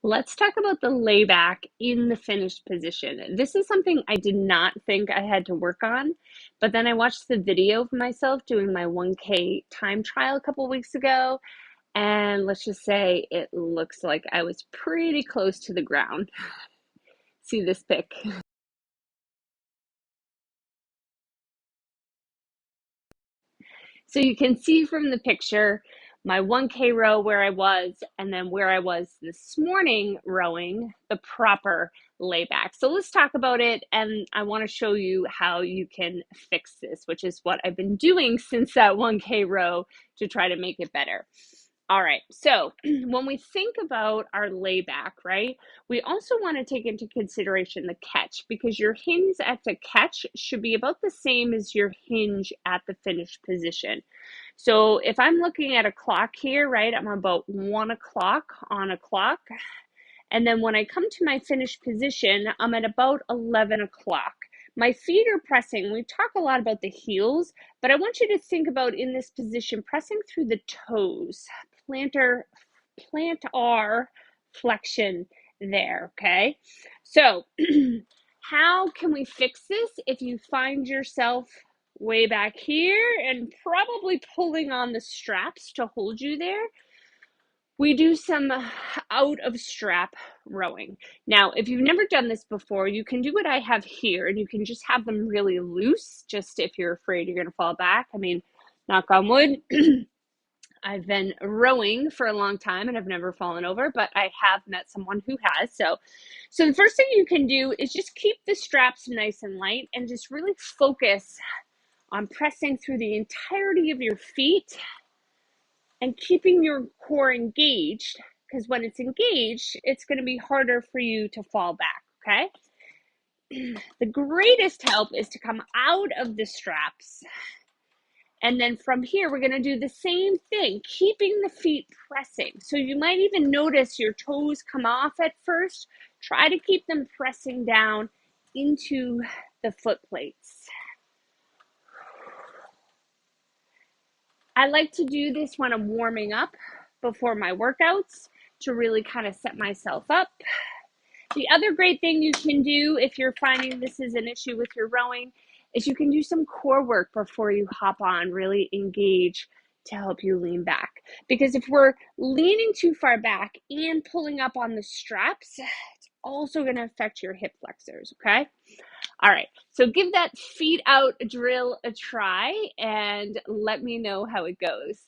Let's talk about the layback in the finished position. This is something I did not think I had to work on, but then I watched the video of myself doing my 1K time trial a couple weeks ago, and let's just say it looks like I was pretty close to the ground. See this pic? So you can see from the picture my 1K row where I was, and then where I was this morning rowing the proper layback. So let's talk about it. And I want to show you how you can fix this, which is what I've been doing since that 1K row to try to make it better. All right, so when we think about our layback, right, we also want to take into consideration the catch because your hinge at the catch should be about the same as your hinge at the finished position. So if I'm looking at a clock here, right, I'm about 1 o'clock on a clock. And then when I come to my finished position, I'm at about 11 o'clock. My feet are pressing. We talk a lot about the heels, but I want you to think about in this position, pressing through the toes, plantar flexion there, okay? So how can we fix this if you find yourself way back here and probably pulling on the straps to hold you there? We do some out of strap rowing. Now, if you've never done this before, you can do what I have here, and you can just have them really loose, just if you're afraid you're going to fall back. I mean, knock on wood. I've been rowing for a long time and I've never fallen over, but I have met someone who has. So the first thing you can do is just keep the straps nice and light and just really focus on pressing through the entirety of your feet and keeping your core engaged, because when it's engaged, it's going to be harder for you to fall back, okay? The greatest help is to come out of the straps. And then from here, we're going to do the same thing, keeping the feet pressing. So you might even notice your toes come off at first. Try to keep them pressing down into the foot plates. I like to do this when I'm warming up before my workouts to really kind of set myself up. The other great thing you can do if you're finding this is an issue with your rowing is you can do some core work before you hop on, really engage to help you lean back. Because if we're leaning too far back and pulling up on the straps, it's also going to affect your hip flexors, okay? All right, so give that feet out drill a try and let me know how it goes.